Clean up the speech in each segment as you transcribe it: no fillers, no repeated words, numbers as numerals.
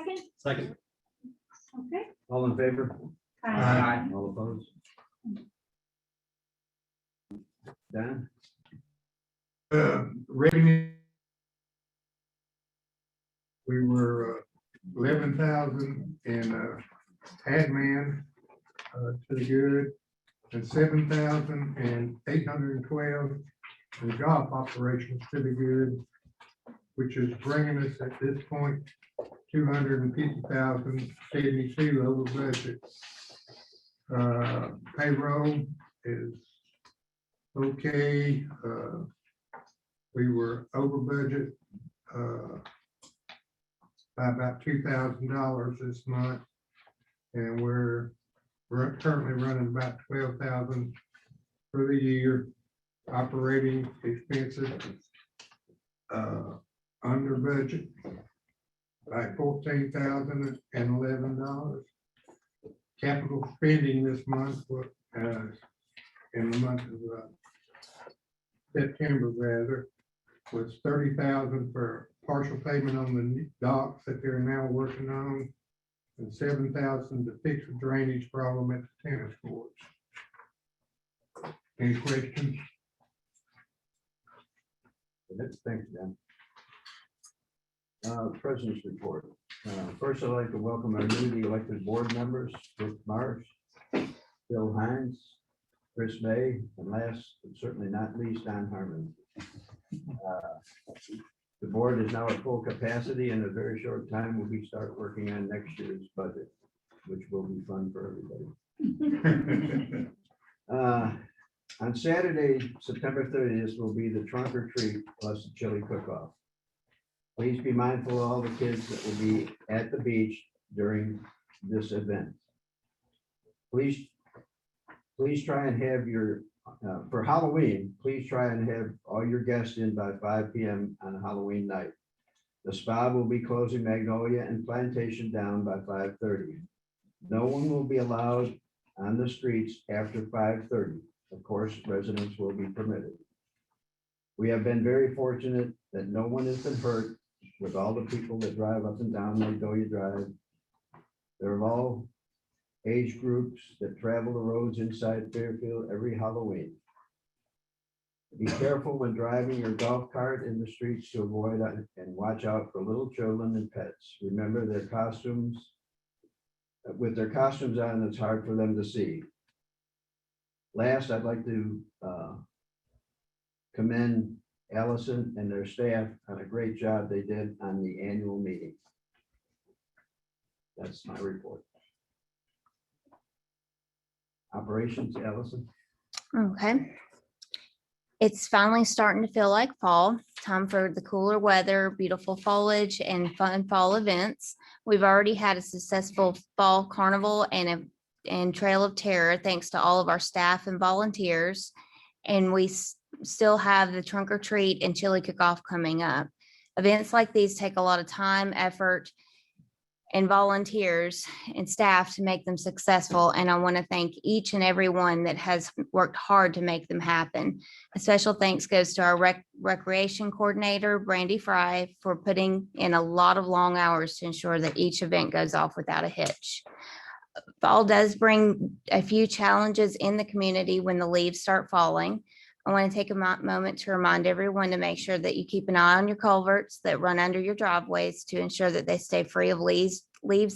second? Second. Okay. All in favor? Aye. All opposed? Dan? Revenue. We were 11,000 in admin to the good, and 7,812 in job operations to the good, which is bringing us at this point 250,072 over budget. Payroll is okay. We were over budget by about $2,000 this month, and we're currently running about 12,000 for the year. Operating expenses under budget by $14,011. Capital spending this month was in the month of September rather, was 30,000 for partial payment on the docks that they're now working on, and 7,000 to fix the drainage problem at the tennis courts. Any questions? Thanks, Dan. President's report. First, I'd like to welcome our newly elected board members, Rick Marsh, Bill Hines, Chris May, and last but certainly not least, Don Harmon. The board is now at full capacity. In a very short time, we'll start working on next year's budget, which will be fun for everybody. On Saturday, September 30th will be the trunk or treat plus the chili cook-off. Please be mindful of all the kids that will be at the beach during this event. Please try and have your, for Halloween, please try and have all your guests in by 5 p.m. on Halloween night. The spa will be closing Magnolia and Plantation down by 5:30. No one will be allowed on the streets after 5:30. Of course, residents will be permitted. We have been very fortunate that no one has been hurt with all the people that drive up and down Magnolia Drive. They're all age groups that travel the roads inside Fairfield every Halloween. Be careful when driving your golf cart in the streets to avoid and watch out for little children and pets. Remember their costumes. With their costumes on, it's hard for them to see. Last, I'd like to commend Allison and their staff on a great job they did on the annual meeting. That's my report. Operations, Allison. Okay. It's finally starting to feel like fall. Time for the cooler weather, beautiful foliage, and fun fall events. We've already had a successful fall carnival and Trail of Terror, thanks to all of our staff and volunteers. And we still have the trunk or treat and chili cook-off coming up. Events like these take a lot of time, effort, and volunteers and staff to make them successful. And I want to thank each and every one that has worked hard to make them happen. A special thanks goes to our recreation coordinator, Brandy Fry, for putting in a lot of long hours to ensure that each event goes off without a hitch. Fall does bring a few challenges in the community when the leaves start falling. I want to take a moment to remind everyone to make sure that you keep an eye on your culverts that run under your driveways to ensure that they stay free of leaves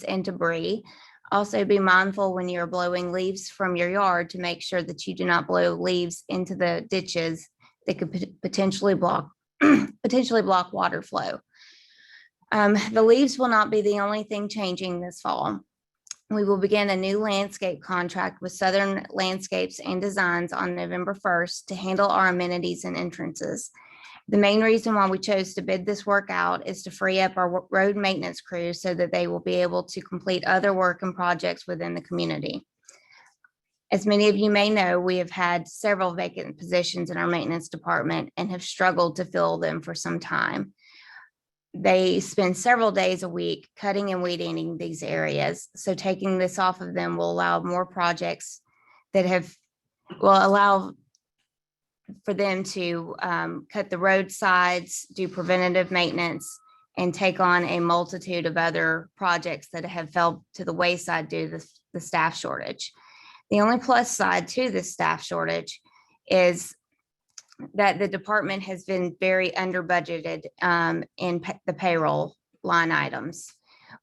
and debris. Also be mindful when you're blowing leaves from your yard to make sure that you do not blow leaves into the ditches that could potentially block water flow. The leaves will not be the only thing changing this fall. We will begin a new landscape contract with Southern Landscapes and Designs on November 1st to handle our amenities and entrances. The main reason why we chose to bid this work out is to free up our road maintenance crews so that they will be able to complete other work and projects within the community. As many of you may know, we have had several vacant positions in our maintenance department and have struggled to fill them for some time. They spend several days a week cutting and weed eating these areas. So taking this off of them will allow more projects that will allow for them to cut the roadsides, do preventative maintenance, and take on a multitude of other projects that have fell to the wayside due to the staff shortage. The only plus side to this staff shortage is that the department has been very under budgeted in the payroll line items,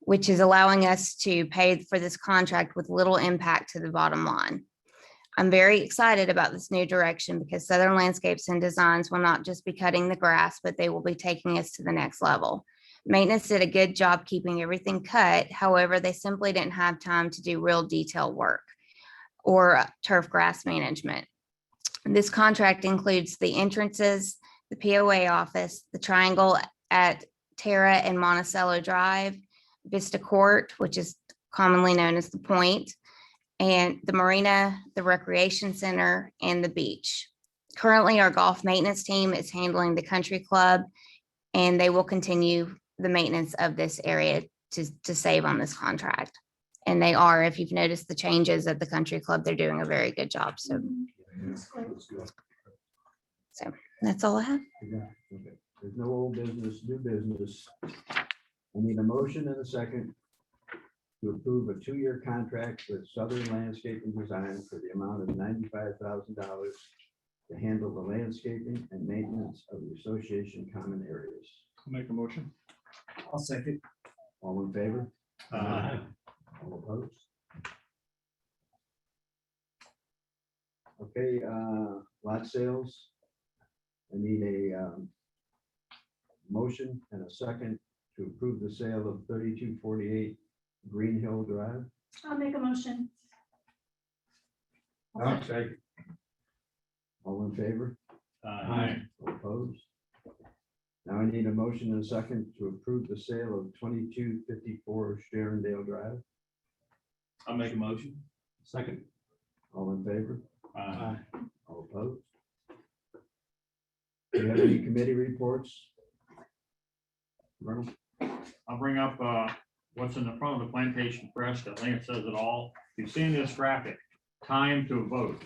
which is allowing us to pay for this contract with little impact to the bottom line. I'm very excited about this new direction because Southern Landscapes and Designs will not just be cutting the grass, but they will be taking us to the next level. Maintenance did a good job keeping everything cut. However, they simply didn't have time to do real detail work or turf grass management. This contract includes the entrances, the POA office, the triangle at Terra and Monticello Drive, Vista Court, which is commonly known as the Point, and the marina, the recreation center, and the beach. Currently, our golf maintenance team is handling the country club, and they will continue the maintenance of this area to save on this contract. And they are, if you've noticed the changes at the country club, they're doing a very good job. So that's all I have. Yeah, okay. There's no old business, new business. I need a motion and a second to approve a 2-year contract with Southern Landscape and Design for the amount of $95,000 to handle the landscaping and maintenance of the association common areas. I'll make a motion. I'll second. All in favor? Aye. All opposed? Okay, lot sales. I need a motion and a second to approve the sale of 3248 Green Hill Drive. I'll make a motion. I'll second. All in favor? Aye. All opposed? Now I need a motion and a second to approve the sale of 2254 Sharondale Drive. I'll make a motion. Second. All in favor? Aye. All opposed? Do you have any committee reports? Colonel? I'll bring up what's in the front of the Plantation Press. I think it says it all. You've seen this graphic, time to vote.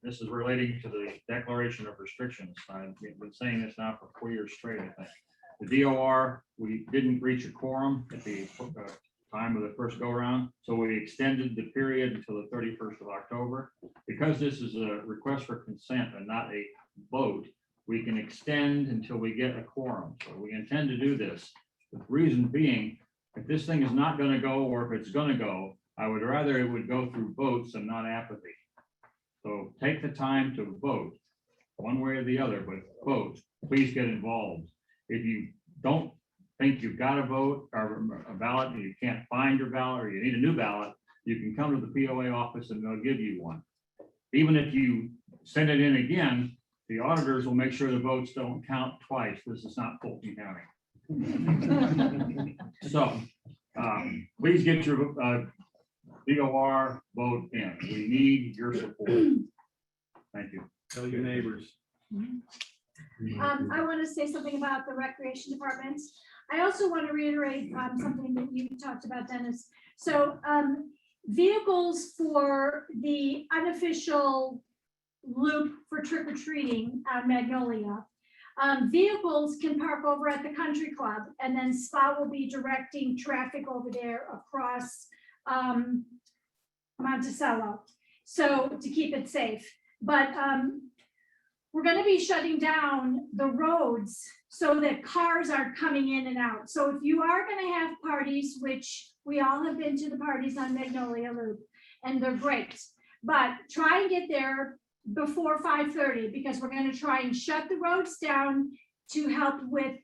This is relating to the declaration of restrictions. I've been saying this now for 4 years straight, I think. The DOR, we didn't reach a quorum at the time of the first go around, so we extended the period until the 31st of October. Because this is a request for consent and not a vote, we can extend until we get a quorum. So we intend to do this. The reason being, if this thing is not going to go, or if it's going to go, I would rather it would go through votes and not apathy. So take the time to vote one way or the other, but vote. Please get involved. If you don't think you've got a vote or a ballot and you can't find your ballot, or you need a new ballot, you can come to the POA office and they'll give you one. Even if you send it in again, the auditors will make sure the votes don't count twice. This is not Fulton County. So please get your DOR vote in. We need your support. Thank you. Tell your neighbors. I want to say something about the recreation department. I also want to reiterate something that you talked about, Dennis. So vehicles for the unofficial loop for trick or treating on Magnolia. Vehicles can park over at the country club, and then SPA will be directing traffic over there across Monticello. So to keep it safe, but we're going to be shutting down the roads so that cars aren't coming in and out. So if you are going to have parties, which we all have been to the parties on Magnolia Loop, and they're great, but try and get there before 5:30, because we're going to try and shut the roads down to help with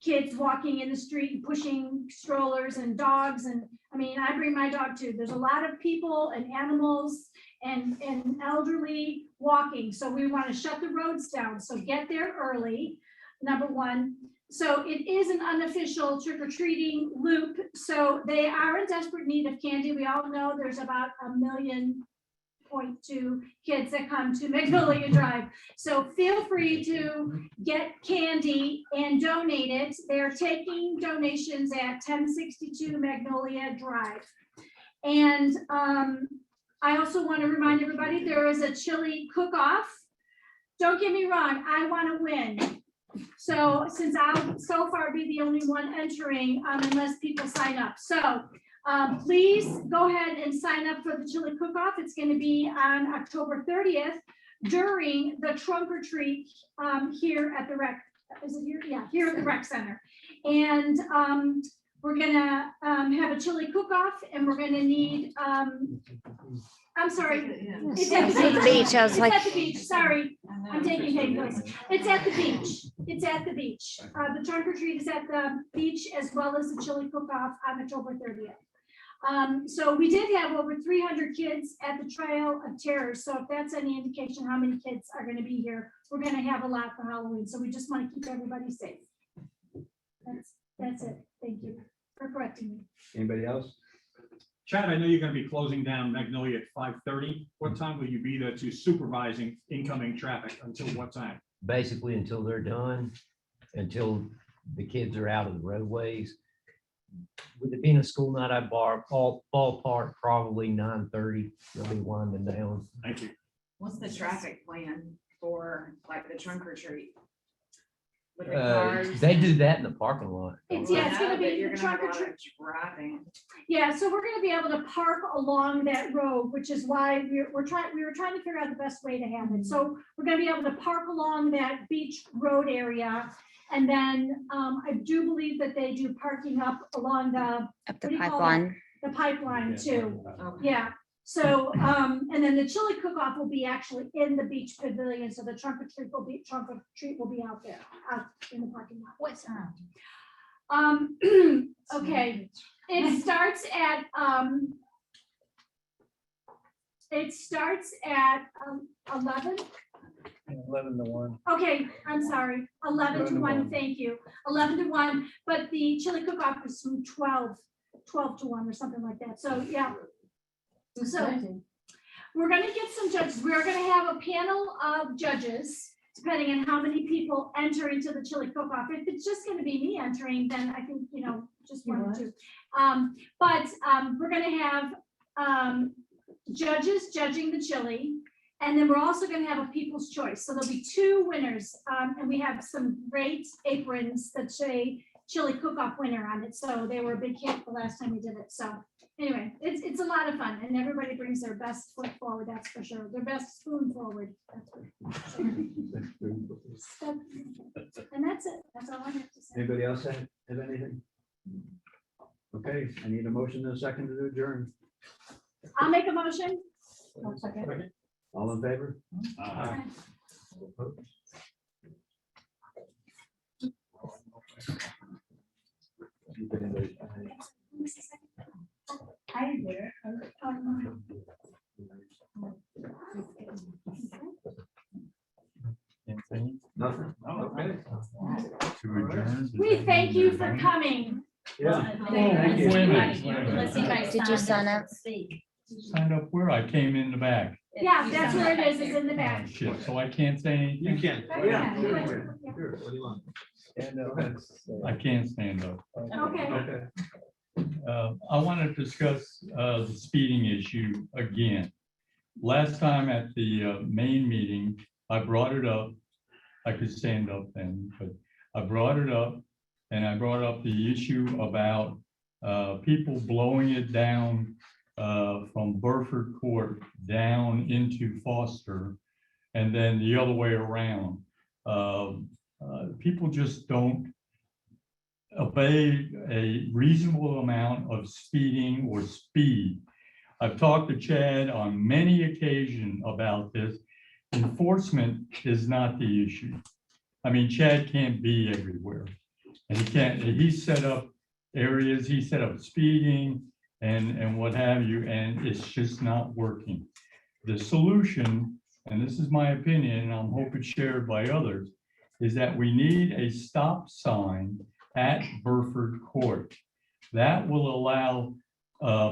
kids walking in the street and pushing strollers and dogs. And I mean, I bring my dog too. There's a lot of people and animals and elderly walking. So we want to shut the roads down. So get there early, number one. So it is an unofficial trick-or-treating loop. So they are in desperate need of candy. We all know there's about 1.2 million kids that come to Magnolia Drive. So feel free to get candy and donate it. They're taking donations at 1062 Magnolia Drive. And I also want to remind everybody there is a chili cook-off. Don't get me wrong, I want to win. So since I'll so far be the only one entering, unless people sign up. So please go ahead and sign up for the chili cook-off. It's going to be on October 30th during the trunk or treat here at the rec. Is it here? Yeah, here at the rec center. And we're gonna have a chili cook-off, and we're gonna need, I'm sorry. It's at the beach. I was It's like, at the beach, sorry. I'm taking notes. It's at the beach. It's at the beach. The trunk or treat is at the beach, as well as the chili cook-off on October 30th. So we did have over 300 kids at the Trail of Terrors. So if that's any indication how many kids are gonna be here, we're gonna have a lot for Halloween. So we just wanna keep everybody safe. That's it. Thank you for correcting me. Anybody else? Chad, I know you're gonna be closing down Magnolia at 5:30. What time will you be there to supervising incoming traffic? Until what time? Basically until they're done, until the kids are out of the roadways. With it being a school night, I ballpark probably 9:30, they'll be winding down. Thank you. What's the traffic plan for like the trunk or treat? With the They cars do that in the parking lot. It's, Well, yeah, it's I gonna know, but be you're the gonna have trunk a or lot treat. of driving. Yeah, so we're gonna be able to park along that road, which is why we were trying to figure out the best way to have it. So we're gonna be able to park along that beach road area. And then I do believe that they do parking up along the up What the do you call pipeline. pipeline too. Okay. Yeah, so, and then the chili cook-off will be actually in the beach pavilion, so the trunk or treat will be out there, out in the parking lot. What time? Okay, it starts at 11. 11 to 1. Okay, I'm sorry, 11 to 1, thank you, 11 to 1, but the chili cook-off is from 12 to 1 or something like that, so, yeah. So, we're gonna get some judges, we're gonna have a panel of judges, depending on how many people enter into the chili cook-off. If it's just gonna be me entering, then I think, just one or two. But we're gonna have judges judging the chili. And then we're also gonna have a people's choice. So there'll be 2 winners. And we have some great aprons that say chili cook-off winner on it. So they were a big hit the last time we did it. So anyway, it's a lot of fun, and everybody brings their best foot forward, that's for sure. Their best spoon forward. That's for sure. And that's it. That's all I have to say. Anybody else have anything? Okay, I need a motion and a second to adjourn. I'll make a motion. All in favor? Okay. I didn't do it. Nothing? Okay. We thank you for coming. Yeah. Thank you. Did you sign up? Signed up where? I came in the back. Yeah, that's where it is. It's in the Oh, back. shit, so I can't say anything? You can. Oh, yeah. Sure. Sure. What do you want? Go ahead. I can't stand up. Okay. Okay. I want to discuss the speeding issue again. Last time at the main meeting, I brought it up. I could stand up then, but I brought it up, and I brought up the issue about people blowing it down from Burford Court down into Foster, and then the other way around. People just don't obey a reasonable amount of speeding or speed. I've talked to Chad on many occasions about this. Enforcement is not the issue. I mean, Chad can't be everywhere. And he set up areas, he set up speeding and what have you, and it's just not working. The solution, and this is my opinion, and I'm hoping shared by others, is that we need a stop sign at Burford Court. That will allow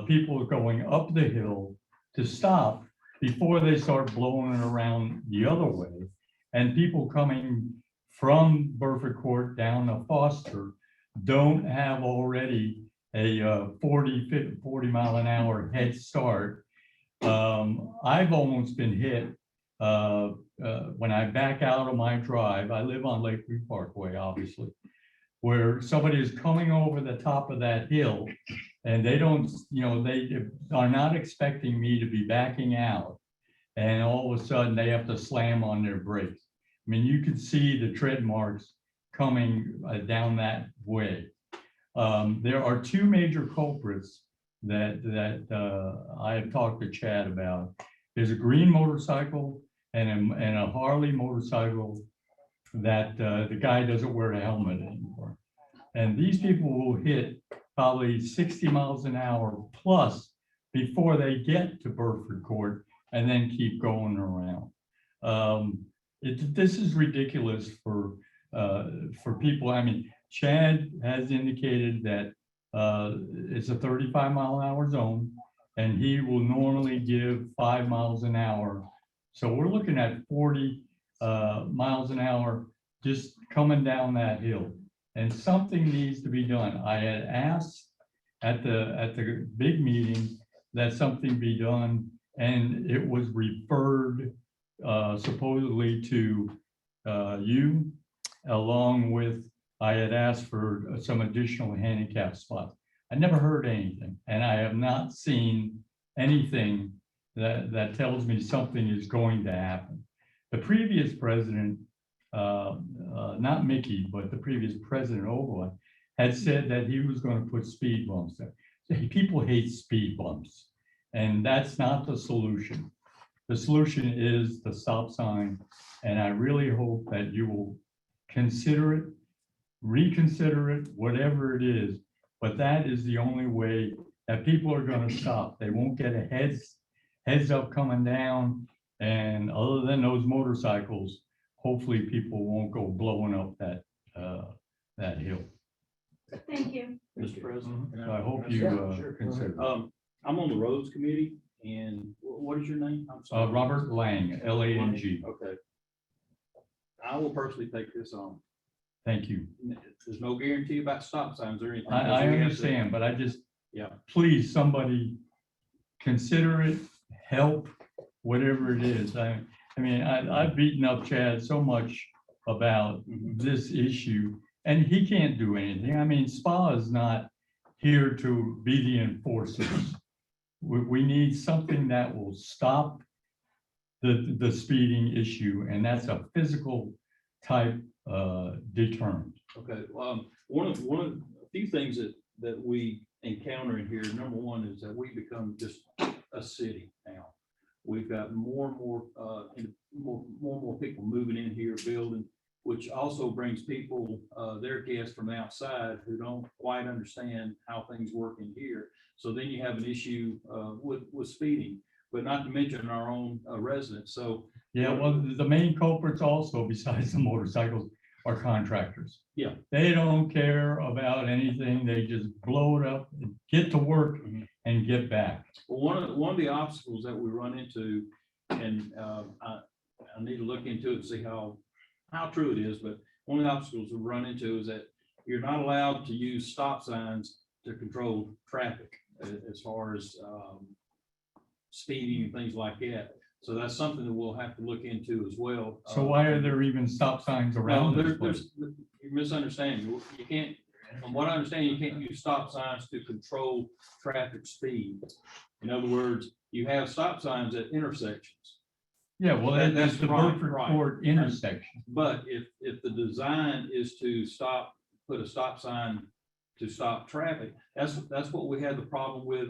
people going up the hill to stop before they start blowing it around the other way. And people coming from Burford Court down to Foster don't have already a 40 mile an hour head start. I've almost been hit when I back out of my drive, I live on Lakeview Parkway, obviously, where somebody is coming over the top of that hill and they don't, they are not expecting me to be backing out. And all of a sudden they have to slam on their brakes. I mean, you could see the tread marks coming down that way. There are two major culprits that I have talked to Chad about. There's a green motorcycle and a Harley motorcycle that the guy doesn't wear a helmet anymore. And these people will hit probably 60 miles an hour plus before they get to Burford Court and then keep going around. This is ridiculous for people. I mean, Chad has indicated that it's a 35-mile-an-hour zone, and he will normally give 5 miles an hour. So we're looking at 40 miles an hour just coming down that hill, and something needs to be done. I had asked at the big meeting that something be done, and it was referred supposedly to you, along with, I had asked for some additional handicap spots. I never heard anything, and I have not seen anything that tells me something is going to happen. The previous president, not Mickey, but the previous president, Overland, had said that he was going to put speed bumps there. People hate speed bumps, and that's not the solution. The solution is the stop sign, and I really hope that you will consider it, reconsider it, whatever it is, but that is the only way that people are going to stop. They won't get a heads up coming down, and other than those motorcycles, hopefully people won't go blowing up that hill. Thank you. Mr. President. So I hope you Sure. consider. I'm on the roads committee, and what is your name? I'm sorry. Robert Lang, Lang. Okay. I will personally take this on. Thank you. There's no guarantee about stop signs or anything. I understand, but I just, Yeah. please, somebody consider it, help, whatever it is. I mean, I've beaten up Chad so much about this issue, and he can't do anything. I mean, SPA is not here to be the enforcers. We need something that will stop the speeding issue, and that's a physical type deterrent. Okay, a few things that we encounter in here, number one is that we become just a city now. We've got more and more people moving in here, building, which also brings people, their guests from outside who don't quite understand how things work in here. So then you have an issue with speeding, but not to mention our own residents. So Yeah, well, the main culprits also, besides the motorcycles, are contractors. Yeah. They don't care about anything. They just blow it up, get to work and get back. well, one of the obstacles that we run into, and I need to look into it and see how true it is, but one of the obstacles we run into is that you're not allowed to use stop signs to control traffic as far as speeding and things like that. So that's something that we'll have to look into as well. So why are there even stop signs No, around this place? you're misunderstanding. You can't, from what I understand, you can't use stop signs to control traffic speed. In other words, you have stop signs at intersections. Yeah, well, That's that's the right, Burford right. Court intersection. But if the design is to put a stop sign to stop traffic, that's what we had the problem with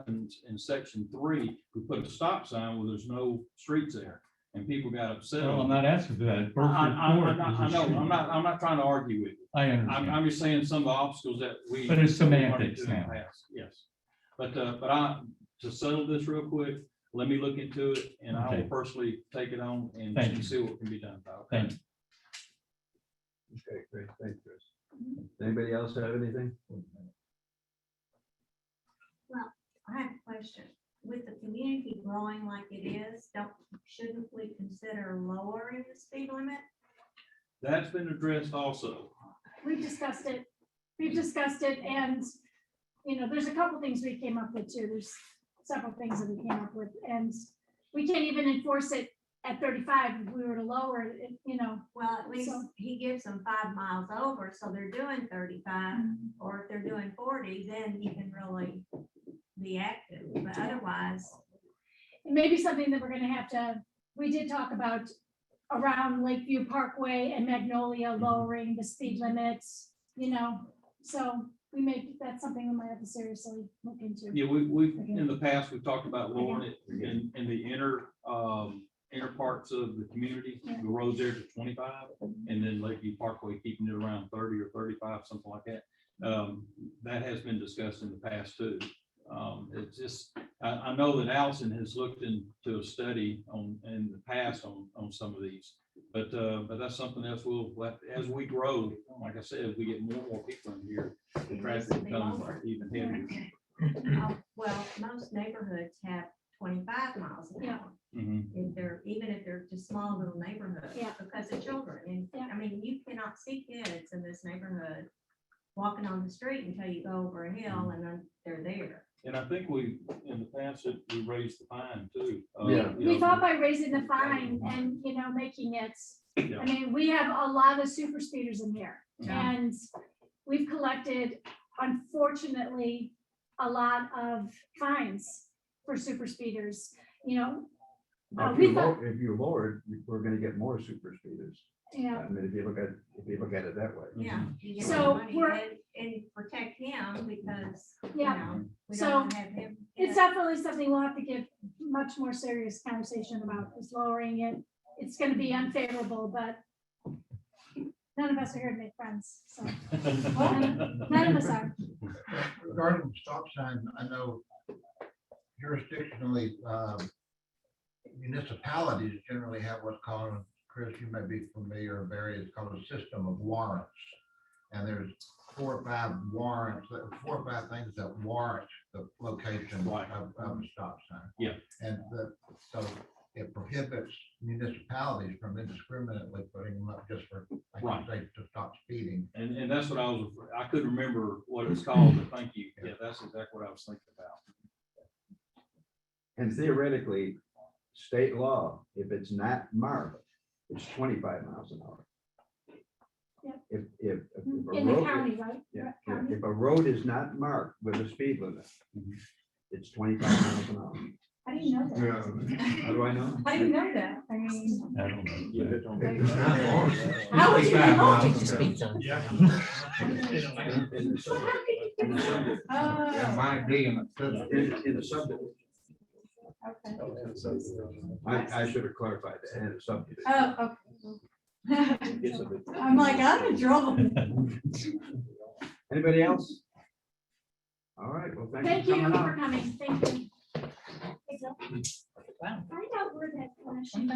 in section 3. We put a stop sign where there's no streets there, and people got upset. Well, I'm not asking for that. Burford I Court is a know, street. I'm not trying to argue with you. I understand. I'm just saying some of the obstacles that we. But it's that we run semantics into in the now. past. Yes. But to settle this real quick, let me look into it, and I will Okay. personally take it on and Thank you. see what can be done. Okay? Thank you. Okay, great, thanks, Chris. Anybody else have anything? I have a question. With the community growing like it is, shouldn't we consider lowering the speed limit? That's been addressed also. We've discussed it. And, there's a couple things we came up with too. There's several things that we came up with, and we can't even enforce it at 35, if we were to lower it, Well, at least So- he gives them 5 miles over, so they're doing 35, or if they're doing 40, then you can really be active, but otherwise, it may be something that we're gonna have to, we did talk about around Lakeview Parkway and Magnolia lowering the speed limits, so that's something we might have to seriously look into. Yeah, we've, in the past, we've talked about lowering it in the inner parts of the community, the roads there to 25, and then Lakeview Parkway keeping it around 30 or 35, something like that. That has been discussed in the past too. It's just, I know that Allison has looked into a study in the past on some of these, but that's something else as we grow, like I said, as we get more and more people in here, the It traffic needs to be becomes lower. even heavier. well, most neighborhoods have 25 miles an Yeah. hour. Mhm. Even if they're just small little neighborhoods. Yeah. Because of children, and, Yeah. I mean, you cannot see kids in this neighborhood walking on the street until you go over a hill and then they're there. And I think in the past, we raised the fine too. Yeah. We thought by raising the fine and, making it, Yeah. I mean, we have a lot of super speeders in here. Yeah. And we've collected, unfortunately, a lot of fines for super speeders, Now, we thought, if you lower it, we're gonna get more super speeders. yeah, I mean, if you look at it that way. Yeah. you get So the money we're- and protect him because, yeah. we So don't wanna have him. It's definitely something we'll have to give much more serious conversation about, is lowering it. It's gonna be unfavorable, but none of us are here to make friends, so. None of us are. Regarding stop signs, I know jurisdictionally, municipalities generally have what's called, Chris, you may be familiar, Barry, it's called a system of warrants. And there's 4 or 5 warrants, 4 or 5 things that warrant the location Right. of a stop sign. Yeah. And so it prohibits municipalities from indiscriminately putting them up just for, like you Right. say, to stop speeding. And that's what I couldn't remember what it's called, but thank you. Yeah, that's exactly what I was thinking about. And theoretically, state law, if it's not marked, it's 25 miles an hour. Yeah. If a In the road- county, right? Yeah, County. if a road is not marked with a speed limit, it's 25 miles an hour. I didn't know that. How do I know? I didn't know that. I mean, I don't know. Yeah. how would you know? Speed zone. In the subdivision. Oh, might be in In the subdivision. okay. I should have clarified that, in the subdivision. Oh, okay. It's a bit- I'm like, I'm in trouble. Anybody else? All right, well, Thank thank you you for coming for out. coming. Thank you. Find out where that flashing